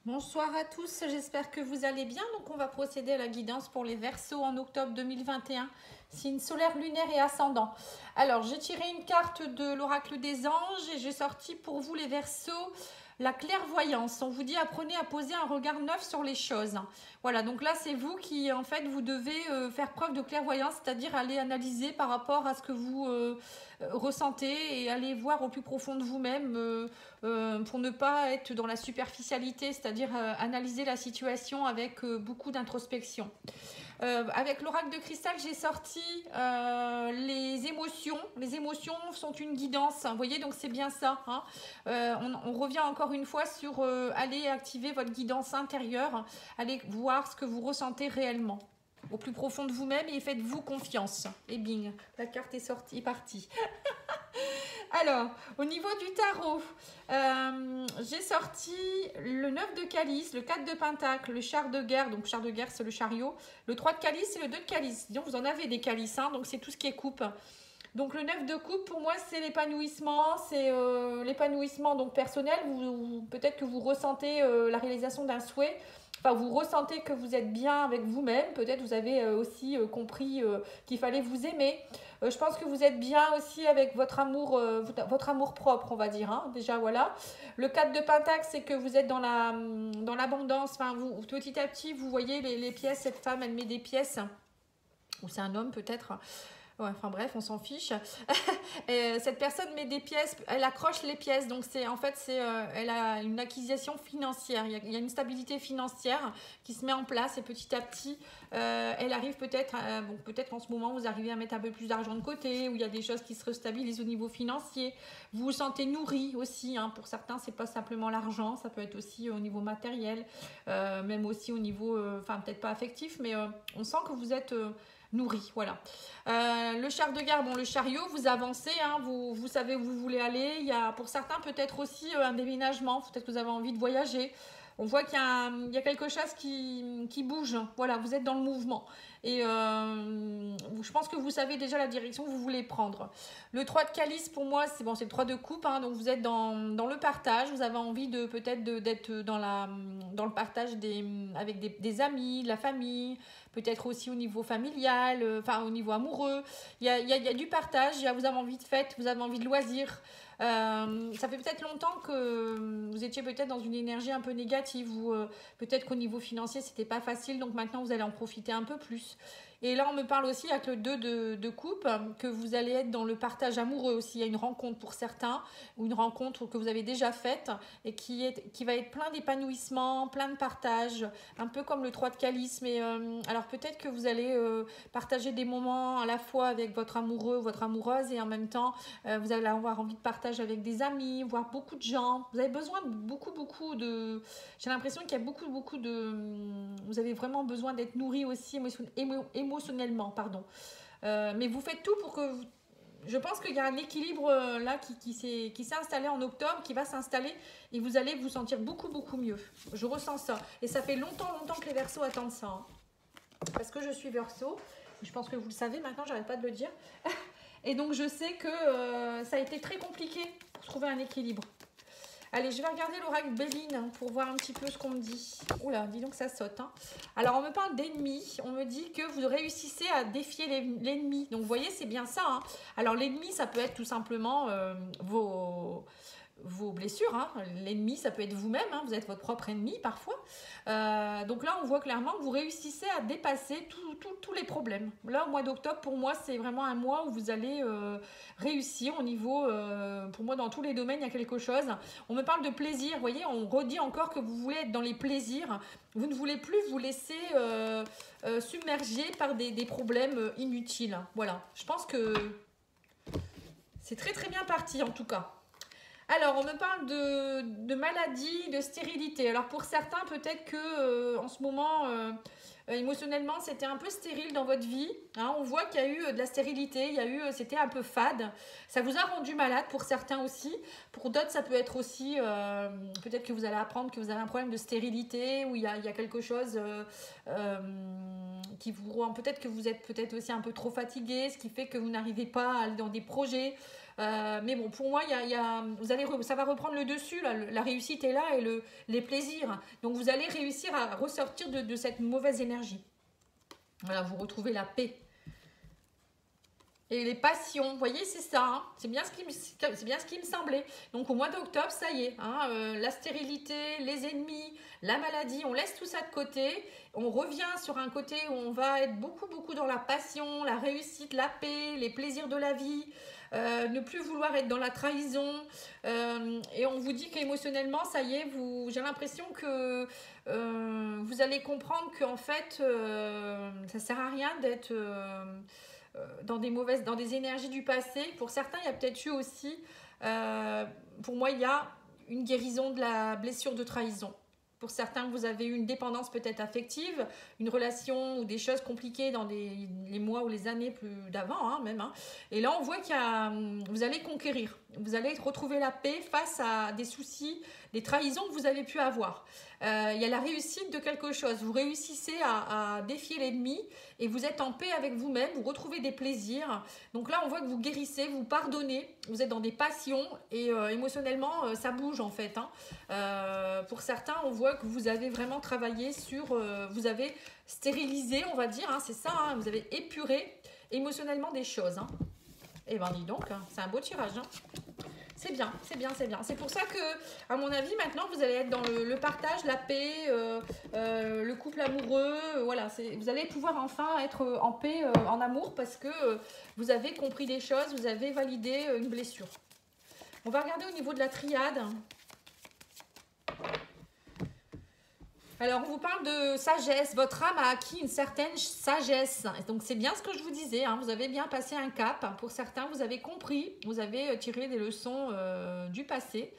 Bonsoir à tous, j'espère que vous allez bien. Donc on va procéder à la guidance pour les Verseaux en octobre 2021, signe solaire, lunaire et ascendant. Alors j'ai tiré une carte de l'oracle des anges et j'ai sorti pour vous les Verseaux la clairvoyance. On vous dit apprenez à poser un regard neuf sur les choses. Voilà, donc là c'est vous qui en fait vous devez faire preuve de clairvoyance, c'est-à-dire aller analyser par rapport à ce que vous ressentez et aller voir au plus profond de vous-même pour ne pas être dans la superficialité, c'est-à-dire analyser la situation avec beaucoup d'introspection. Avec l'oracle de cristal, j'ai sorti les émotions. Les émotions sont une guidance. Vous voyez, donc c'est bien ça. Hein. On revient encore une fois sur aller activer votre guidance intérieure, aller voir ce que vous ressentez réellement au plus profond de vous-même et faites-vous confiance. Et bing, la carte est sortie, est partie. Alors, au niveau du tarot, j'ai sorti le 9 de calice, le 4 de pentacle, le char de guerre, donc char de guerre c'est le chariot, le 3 de calice et le 2 de calice. Donc vous en avez des calices, hein, donc c'est tout ce qui est coupe. Donc le 9 de coupe pour moi c'est l'épanouissement donc personnel, peut-être que vous ressentez la réalisation d'un souhait. Enfin, vous ressentez que vous êtes bien avec vous-même. Peut-être vous avez aussi compris qu'il fallait vous aimer. Je pense que vous êtes bien aussi avec votre amour propre, on va dire. Hein. Déjà, voilà. Le 4 de Pentacle, c'est que vous êtes dans l'abondance. Enfin, petit à petit, vous voyez les pièces. Cette femme, elle met des pièces. Ou c'est un homme, peut-être. Ouais, enfin bref, on s'en fiche. Cette personne met des pièces, elle accroche les pièces, donc elle a une acquisition financière, il y a une stabilité financière qui se met en place et petit à petit, elle arrive peut-être, peut-être qu'en ce moment vous arrivez à mettre un peu plus d'argent de côté, ou il y a des choses qui se restabilisent au niveau financier. Vous vous sentez nourri aussi, hein. Pour certains c'est pas simplement l'argent, ça peut être aussi au niveau matériel, même aussi au niveau, peut-être pas affectif, mais on sent que vous êtes nourri, voilà. Le char de guerre, le chariot, vous avancez, hein, vous savez où vous voulez aller. Il y a pour certains peut-être aussi un déménagement, peut-être que vous avez envie de voyager. On voit qu'il y a quelque chose qui bouge, voilà, vous êtes dans le mouvement. Et je pense que vous savez déjà la direction que vous voulez prendre. Le 3 de calice, pour moi, c'est le 3 de coupe, hein, donc vous êtes dans le partage, vous avez envie d'être dans le partage avec des amis, de la famille, peut-être aussi au niveau familial, au niveau amoureux. Il y a du partage, vous avez envie de fête, vous avez envie de loisirs. Ça fait peut-être longtemps que vous étiez peut-être dans une énergie un peu négative ou peut-être qu'au niveau financier c'était pas facile, donc maintenant vous allez en profiter un peu plus. Et là on me parle aussi avec le 2 de coupe que vous allez être dans le partage amoureux aussi. Il y a une rencontre pour certains ou une rencontre que vous avez déjà faite et qui va être plein d'épanouissement, plein de partage, un peu comme le 3 de calice. Mais alors peut-être que vous allez partager des moments à la fois avec votre amoureux, votre amoureuse, et en même temps vous allez avoir envie de partage avec des amis, voir beaucoup de gens. Vous avez besoin de beaucoup de... J'ai l'impression qu'il y a beaucoup de... Vous avez vraiment besoin d'être nourri aussi émotionnellement, pardon. Mais vous faites tout pour que... Je pense qu'il y a un équilibre là qui s'est installé en octobre, qui va s'installer et vous allez vous sentir beaucoup mieux. Je ressens ça. Et ça fait longtemps que les Verseaux attendent ça. Hein. Parce que je suis Verseau. Je pense que vous le savez maintenant, j'arrête pas de le dire. Et donc je sais que ça a été très compliqué pour trouver un équilibre. Allez, je vais regarder l'oracle Béline pour voir un petit peu ce qu'on me dit. Oula, dis donc ça saute. Hein. Alors on me parle d'ennemis. On me dit que vous réussissez à défier l'ennemi. Donc vous voyez, c'est bien ça. Hein. Alors l'ennemi, ça peut être tout simplement vos blessures. Hein. L'ennemi, ça peut être vous-même. Hein. Vous êtes votre propre ennemi parfois. Donc là, on voit clairement que vous réussissez à dépasser tous les problèmes. Là, au mois d'octobre, pour moi, c'est vraiment un mois où vous allez réussir au niveau... pour moi, dans tous les domaines, il y a quelque chose. On me parle de plaisir. Vous voyez, on redit encore que vous voulez être dans les plaisirs. Vous ne voulez plus vous laisser submerger par des problèmes inutiles. Voilà. Je pense que c'est très bien parti, en tout cas. Alors, on me parle de maladie, de stérilité. Alors, pour certains, peut-être que en ce moment, émotionnellement, c'était un peu stérile dans votre vie. Hein, on voit qu'il y a eu de la stérilité, c'était un peu fade. Ça vous a rendu malade pour certains aussi. Pour d'autres, ça peut être aussi, peut-être que vous allez apprendre que vous avez un problème de stérilité, où il y a quelque chose qui vous rend, peut-être que vous êtes peut-être aussi un peu trop fatigué, ce qui fait que vous n'arrivez pas à aller dans des projets. Mais bon, pour moi, ça va reprendre le dessus, là, la réussite est là et les plaisirs. Donc vous allez réussir à ressortir de cette mauvaise énergie. Voilà, vous retrouvez la paix. Et les passions, vous voyez, c'est ça, hein. C'est bien ce qui me semblait. Donc au mois d'octobre, ça y est, hein, la stérilité, les ennemis, la maladie, on laisse tout ça de côté. On revient sur un côté où on va être beaucoup, beaucoup dans la passion, la réussite, la paix, les plaisirs de la vie, ne plus vouloir être dans la trahison. Et on vous dit qu'émotionnellement, ça y est, j'ai l'impression que vous allez comprendre qu'en fait, ça sert à rien d'être... dans des énergies du passé. Pour certains, il y a peut-être eu aussi, pour moi, il y a une guérison de la blessure de trahison. Pour certains, vous avez eu une dépendance peut-être affective, une relation ou des choses compliquées dans les mois ou les années plus d'avant, hein, même. Hein. Et là, on voit vous allez conquérir. Vous allez retrouver la paix face à des soucis, des trahisons que vous avez pu avoir. Il y a la réussite de quelque chose. Vous réussissez à défier l'ennemi et vous êtes en paix avec vous-même. Vous retrouvez des plaisirs. Donc là, on voit que vous guérissez, vous pardonnez. Vous êtes dans des passions et émotionnellement, ça bouge en fait. Hein. Pour certains, on voit que vous avez vraiment travaillé sur... vous avez stérilisé, on va dire. Hein, c'est ça, hein, vous avez épuré émotionnellement des choses. Hein. Et ben dis donc, hein, c'est un beau tirage. Hein. C'est bien, c'est bien, c'est bien. C'est pour ça que, à mon avis, maintenant, vous allez être dans le partage, la paix, le couple amoureux. Voilà, vous allez pouvoir enfin être en paix, en amour, parce que vous avez compris des choses, vous avez validé une blessure. On va regarder au niveau de la triade. Alors, on vous parle de sagesse. Votre âme a acquis une certaine sagesse. Donc, c'est bien ce que je vous disais. Hein. Vous avez bien passé un cap. Pour certains, vous avez compris. Vous avez tiré des leçons du passé.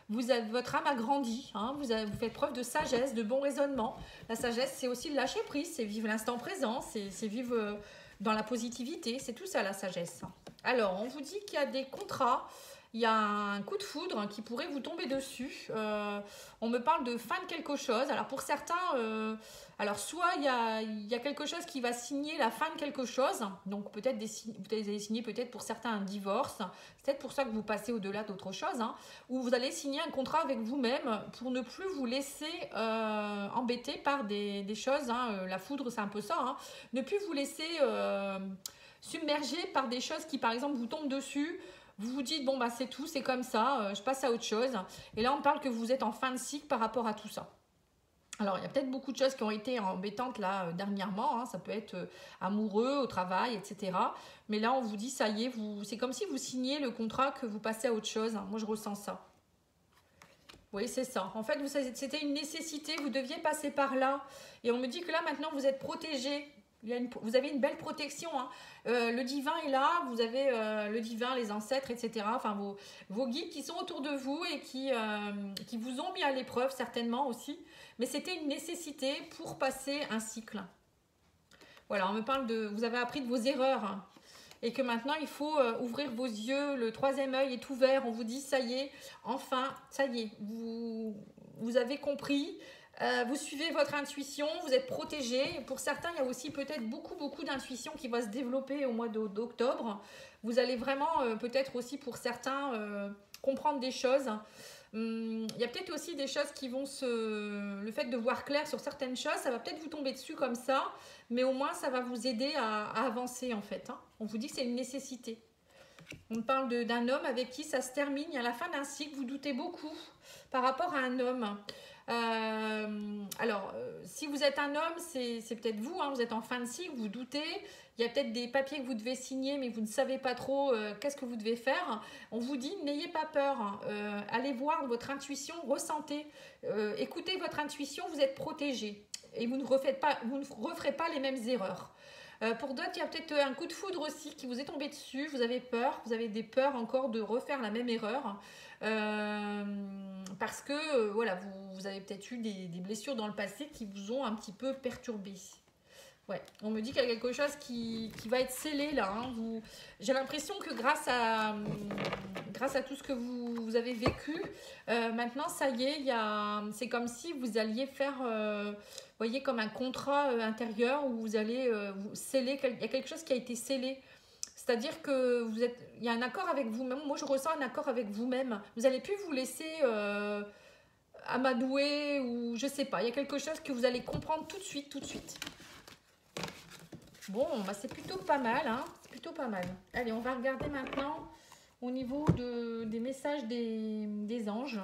Votre âme a grandi. Hein. Vous faites preuve de sagesse, de bon raisonnement. La sagesse, c'est aussi le lâcher prise. C'est vivre l'instant présent. C'est vivre dans la positivité. C'est tout ça, la sagesse. Alors, on vous dit qu'il y a des contrats. Il y a un coup de foudre qui pourrait vous tomber dessus. On me parle de fin de quelque chose. Alors pour certains, alors soit il y a quelque chose qui va signer la fin de quelque chose. Donc peut-être vous allez signer peut-être pour certains un divorce. C'est peut-être pour ça que vous passez au-delà d'autre chose. Hein, ou vous allez signer un contrat avec vous-même pour ne plus vous laisser embêter par des choses. Hein, la foudre, c'est un peu ça. Hein, ne plus vous laisser submerger par des choses qui, par exemple, vous tombent dessus. Vous vous dites, bon, bah, c'est tout, c'est comme ça, je passe à autre chose. Et là, on parle que vous êtes en fin de cycle par rapport à tout ça. Alors, il y a peut-être beaucoup de choses qui ont été embêtantes là dernièrement. Hein, ça peut être amoureux, au travail, etc. Mais là, on vous dit, ça y est, c'est comme si vous signiez le contrat que vous passez à autre chose. Hein. Moi, je ressens ça. Oui, c'est ça. En fait, c'était une nécessité. Vous deviez passer par là. Et on me dit que là, maintenant, vous êtes protégé. Vous avez une belle protection. Hein. Le divin est là, vous avez le divin, les ancêtres, etc. Enfin, vos guides qui sont autour de vous et qui vous ont mis à l'épreuve certainement aussi. Mais c'était une nécessité pour passer un cycle. Voilà, on me parle vous avez appris de vos erreurs. Hein, et que maintenant, il faut ouvrir vos yeux. Le troisième œil est ouvert. On vous dit, ça y est, enfin, ça y est, vous avez compris. Vous suivez votre intuition, vous êtes protégé. Pour certains, il y a aussi peut-être beaucoup d'intuition qui va se développer au mois d'octobre. Vous allez vraiment, peut-être aussi pour certains, comprendre des choses. Il y a peut-être aussi des choses qui vont le fait de voir clair sur certaines choses, ça va peut-être vous tomber dessus comme ça, mais au moins ça va vous aider à avancer en fait. Hein. On vous dit que c'est une nécessité. On parle d'un homme avec qui ça se termine à la fin d'un cycle. Vous doutez beaucoup par rapport à un homme. Alors, si vous êtes un homme, c'est peut-être vous, hein, vous êtes en fin de cycle, vous doutez, il y a peut-être des papiers que vous devez signer, mais vous ne savez pas trop qu'est-ce que vous devez faire. On vous dit, n'ayez pas peur, hein, allez voir votre intuition, ressentez, écoutez votre intuition, vous êtes protégé et vous ne referez pas les mêmes erreurs. Pour d'autres, il y a peut-être un coup de foudre aussi qui vous est tombé dessus, vous avez peur, vous avez des peurs encore de refaire la même erreur. Parce que voilà, vous avez peut-être eu des blessures dans le passé qui vous ont un petit peu perturbé. Ouais, on me dit qu'il y a quelque chose qui va être scellé là. Hein. J'ai l'impression que grâce à tout ce que vous avez vécu, maintenant ça y est, c'est comme si vous alliez faire, vous voyez, comme un contrat intérieur où vous allez vous sceller. Il y a quelque chose qui a été scellé. C'est-à-dire que il y a un accord avec vous-même. Moi, je ressens un accord avec vous-même. Vous n'allez plus vous laisser amadouer ou je sais pas. Il y a quelque chose que vous allez comprendre tout de suite, tout de suite. Bon, bah c'est plutôt pas mal, hein. C'est plutôt pas mal. Allez, on va regarder maintenant au niveau des messages des anges.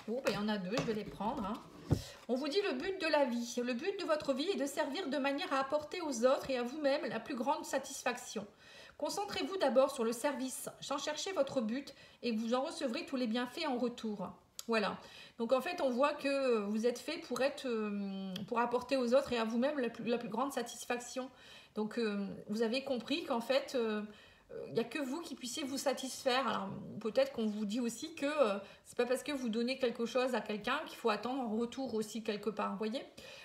Oh, bah, il y en a deux, je vais les prendre. Hein. On vous dit le but de la vie. Le but de votre vie est de servir de manière à apporter aux autres et à vous-même la plus grande satisfaction. Concentrez-vous d'abord sur le service, sans chercher votre but, et vous en recevrez tous les bienfaits en retour. Voilà. Donc en fait, on voit que vous êtes fait pour apporter aux autres et à vous-même la plus grande satisfaction. Donc vous avez compris qu'en fait, il n'y a que vous qui puissiez vous satisfaire. Alors peut-être qu'on vous dit aussi que c'est pas parce que vous donnez quelque chose à quelqu'un qu'il faut attendre en retour aussi quelque part. Vous voyez.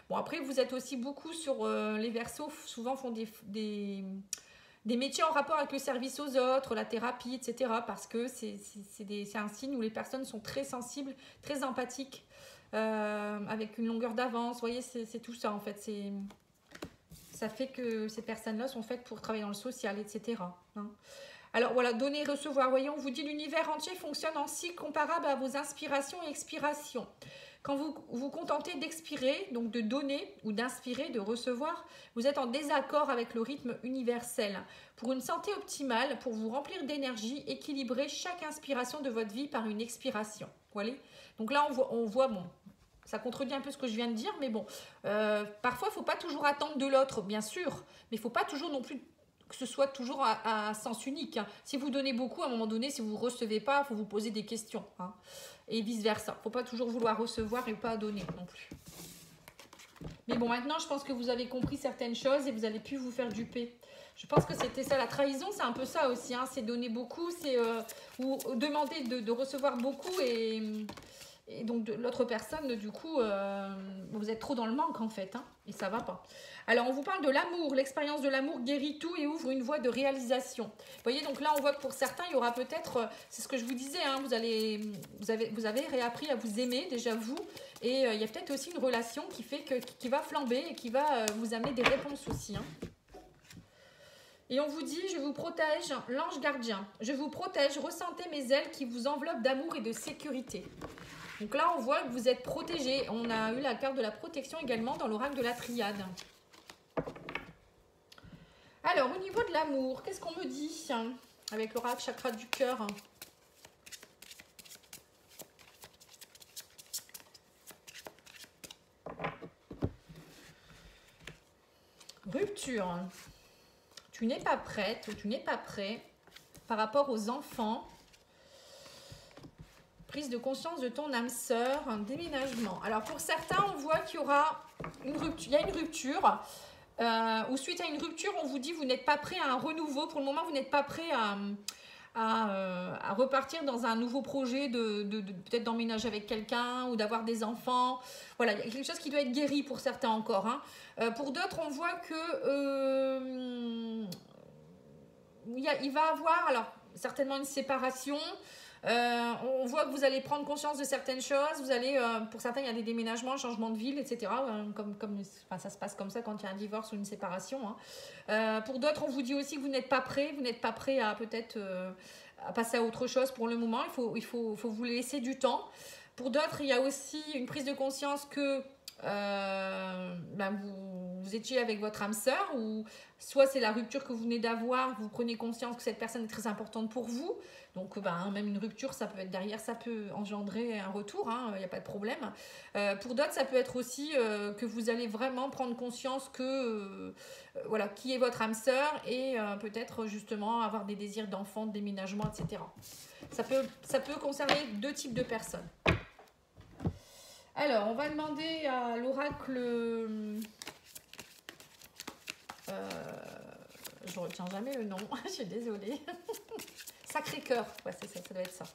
Bon après, vous êtes aussi beaucoup sur les Verseaux, souvent font des métiers en rapport avec le service aux autres, la thérapie, etc. Parce que c'est un signe où les personnes sont très sensibles, très empathiques, avec une longueur d'avance. Vous voyez, c'est tout ça en fait. Ça fait que ces personnes-là sont faites pour travailler dans le social, etc. Hein. Alors voilà, donner, recevoir. Voyons, on vous dit l'univers entier fonctionne en cycle comparable à vos inspirations et expirations. Quand vous vous contentez d'expirer, donc de donner ou d'inspirer, de recevoir, vous êtes en désaccord avec le rythme universel. Pour une santé optimale, pour vous remplir d'énergie, équilibrez chaque inspiration de votre vie par une expiration. Voilà. Donc là, on voit bon, ça contredit un peu ce que je viens de dire, mais bon, parfois, il ne faut pas toujours attendre de l'autre, bien sûr, mais il ne faut pas toujours non plus que ce soit toujours à sens unique. Hein. Si vous donnez beaucoup, à un moment donné, si vous ne recevez pas, il faut vous poser des questions. Hein. Et vice-versa. Il ne faut pas toujours vouloir recevoir et pas donner non plus. Mais bon, maintenant, je pense que vous avez compris certaines choses et vous n'allez plus vous faire duper. Je pense que c'était ça. La trahison, c'est un peu ça aussi. Hein. C'est donner beaucoup, c'est ou demander de recevoir beaucoup et donc de l'autre personne, du coup, vous êtes trop dans le manque en fait. Hein, et ça va pas. Alors, on vous parle de l'amour. L'expérience de l'amour guérit tout et ouvre une voie de réalisation. Vous voyez, donc là, on voit que pour certains, il y aura peut-être, c'est ce que je vous disais, hein, vous avez réappris à vous aimer, déjà vous. Et il y a peut-être aussi une relation qui va flamber et qui va vous amener des réponses aussi. Hein. Et on vous dit, je vous protège, l'ange gardien. Je vous protège, ressentez mes ailes qui vous enveloppent d'amour et de sécurité. Donc là, on voit que vous êtes protégé. On a eu la carte de la protection également dans l'oracle de la triade. Alors, au niveau de l'amour, qu'est-ce qu'on me dit avec l'oracle chakra du cœur? Rupture. Tu n'es pas prête ou tu n'es pas prêt par rapport aux enfants. Prise de conscience de ton âme sœur, un déménagement. Alors pour certains, on voit qu'il y aura une rupture. Il y a une rupture. Ou suite à une rupture, on vous dit vous n'êtes pas prêt à un renouveau. Pour le moment, vous n'êtes pas prêt à repartir dans un nouveau projet de peut-être d'emménager avec quelqu'un ou d'avoir des enfants. Voilà, il y a quelque chose qui doit être guéri pour certains encore. Hein. Pour d'autres, on voit que il va avoir alors certainement une séparation. On voit que vous allez prendre conscience de certaines choses. Vous allez, pour certains, il y a des déménagements, changements de ville, etc. Enfin, ça se passe comme ça quand il y a un divorce ou une séparation. Hein. Pour d'autres, on vous dit aussi que vous n'êtes pas prêt. Vous n'êtes pas prêt à peut-être à passer à autre chose pour le moment. Il faut vous laisser du temps. Pour d'autres, il y a aussi une prise de conscience que vous étiez avec votre âme sœur ou soit c'est la rupture que vous venez d'avoir, vous prenez conscience que cette personne est très importante pour vous, donc même une rupture ça peut être derrière, ça peut engendrer un retour, il n'y a pas de problème. Pour d'autres ça peut être aussi que vous allez vraiment prendre conscience que voilà, qui est votre âme sœur et peut-être justement avoir des désirs d'enfant, de déménagement, etc. Ça peut concerner deux types de personnes. Alors, on va demander à l'oracle... je retiens jamais le nom, je suis désolée. Sacré-Cœur, ouais, c'est ça, ça doit être ça.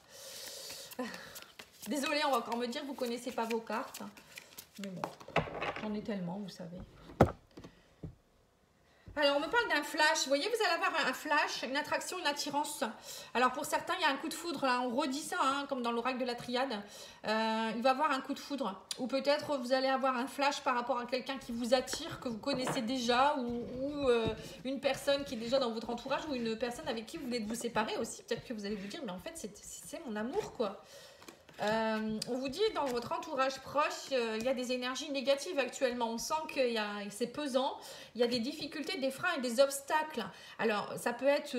Désolée, on va encore me dire que vous ne connaissez pas vos cartes. Mais bon, j'en ai tellement, vous savez. Alors, on me parle d'un flash. Vous voyez, vous allez avoir un flash, une attraction, une attirance. Alors, pour certains, il y a un coup de foudre. Là, on redit ça, hein, comme dans l'oracle de la triade. Il va avoir un coup de foudre. Ou peut-être vous allez avoir un flash par rapport à quelqu'un qui vous attire, que vous connaissez déjà, ou une personne qui est déjà dans votre entourage, ou une personne avec qui vous venez de vous séparer aussi. Peut-être que vous allez vous dire, mais en fait, c'est mon amour, quoi. On vous dit dans votre entourage proche, il y a des énergies négatives actuellement. On sent que c'est pesant, il y a des difficultés, des freins et des obstacles. Alors, ça peut être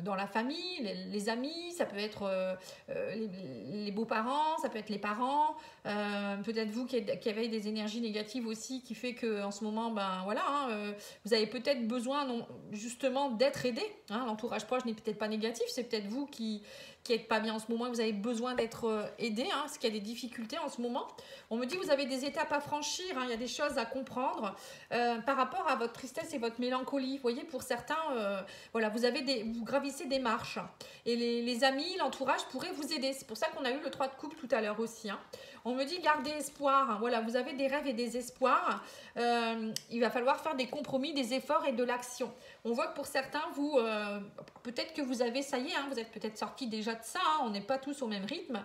dans la famille, les amis, ça peut être les beaux-parents, ça peut être les parents, peut-être vous qui avez des énergies négatives aussi, qui fait qu'en ce moment, ben voilà, hein, vous avez peut-être besoin justement d'être aidé. Hein. L'entourage proche n'est peut-être pas négatif, c'est peut-être vous qui n'êtes pas bien en ce moment, vous avez besoin d'être aidé, hein, parce qu'il y a des difficultés en ce moment. On me dit que vous avez des étapes à franchir, hein, il y a des choses à comprendre par rapport à votre tristesse et votre mélancolie. Vous voyez, pour certains, voilà, vous gravissez des marches. Et les amis, l'entourage pourraient vous aider. C'est pour ça qu'on a eu le 3 de coupe tout à l'heure aussi. Hein. On me dit gardez espoir. Hein. Voilà, vous avez des rêves et des espoirs. Il va falloir faire des compromis, des efforts et de l'action. On voit que pour certains, vous, peut-être que vous avez, ça y est, hein, vous êtes peut-être sortis déjà de ça, hein, on n'est pas tous au même rythme.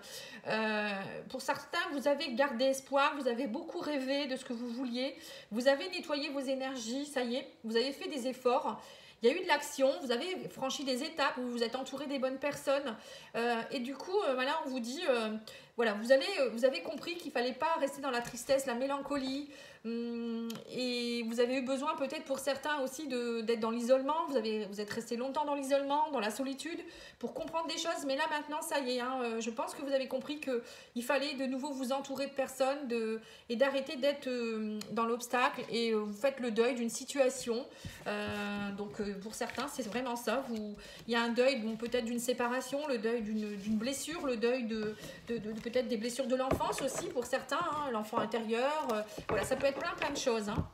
Pour certains, vous avez gardé espoir, vous avez beaucoup rêvé de ce que vous vouliez, vous avez nettoyé vos énergies, ça y est, vous avez fait des efforts. Il y a eu de l'action, vous avez franchi des étapes, vous vous êtes entouré des bonnes personnes. Et du coup, voilà, on vous dit, voilà, vous avez compris qu'il ne fallait pas rester dans la tristesse, la mélancolie. Et vous avez eu besoin peut-être pour certains aussi d'être dans l'isolement. Vous êtes resté longtemps dans l'isolement, dans la solitude, pour comprendre des choses. Mais là, maintenant, ça y est. Hein, je pense que vous avez compris qu'il fallait de nouveau vous entourer de personnes et d'arrêter d'être dans l'obstacle. Et vous faites le deuil d'une situation. Donc, pour certains, c'est vraiment ça. Il y a un deuil, bon, peut-être d'une séparation, le deuil d'une blessure, le deuil de peut-être des blessures de l'enfance aussi pour certains, hein, l'enfant intérieur. Voilà, ça peut être plein de choses. Hein.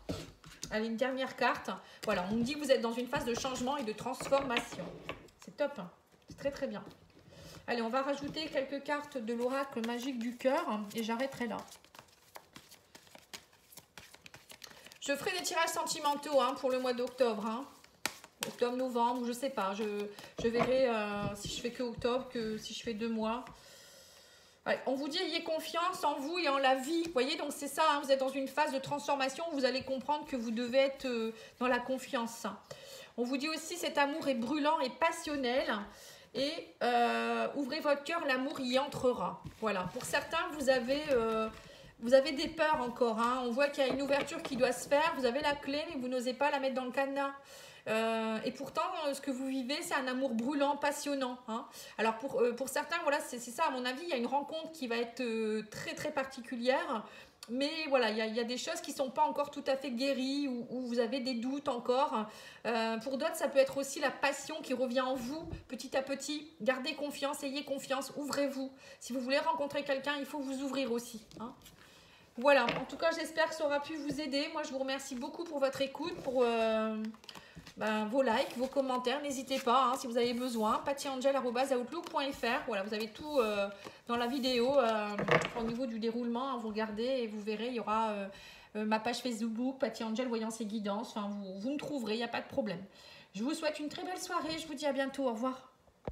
Allez, une dernière carte. Voilà, on me dit que vous êtes dans une phase de changement et de transformation. C'est top. Hein. C'est très très bien. Allez, on va rajouter quelques cartes de l'oracle magique du cœur et j'arrêterai là. Je ferai des tirages sentimentaux hein, pour le mois d'octobre. Hein. Octobre, novembre, je sais pas. Je verrai si je fais que octobre, que si je fais 2 mois. Ouais, on vous dit ayez confiance en vous et en la vie. Vous voyez, donc c'est ça, hein, vous êtes dans une phase de transformation où vous allez comprendre que vous devez être dans la confiance. On vous dit aussi cet amour est brûlant et passionnel. Et ouvrez votre cœur, l'amour y entrera. Voilà, pour certains, vous avez des peurs encore. Hein. On voit qu'il y a une ouverture qui doit se faire. Vous avez la clé, mais vous n'osez pas la mettre dans le cadenas. Et pourtant, ce que vous vivez, c'est un amour brûlant, passionnant. Hein. Alors pour certains, voilà, c'est ça, à mon avis, il y a une rencontre qui va être très très particulière. Mais voilà, il y a des choses qui ne sont pas encore tout à fait guéries ou vous avez des doutes encore. Pour d'autres, ça peut être aussi la passion qui revient en vous petit à petit. Gardez confiance, ayez confiance, ouvrez-vous. Si vous voulez rencontrer quelqu'un, il faut vous ouvrir aussi. Hein. Voilà, en tout cas, j'espère que ça aura pu vous aider. Moi, je vous remercie beaucoup pour votre écoute, pour vos likes, vos commentaires. N'hésitez pas, hein, si vous avez besoin. pattyangel@outlook.fr. Voilà, vous avez tout dans la vidéo au niveau du déroulement. Hein, vous regardez et vous verrez, il y aura ma page Facebook, Patty Angel Voyance et Guidance. Enfin, vous me trouverez, il n'y a pas de problème. Je vous souhaite une très belle soirée. Je vous dis à bientôt. Au revoir.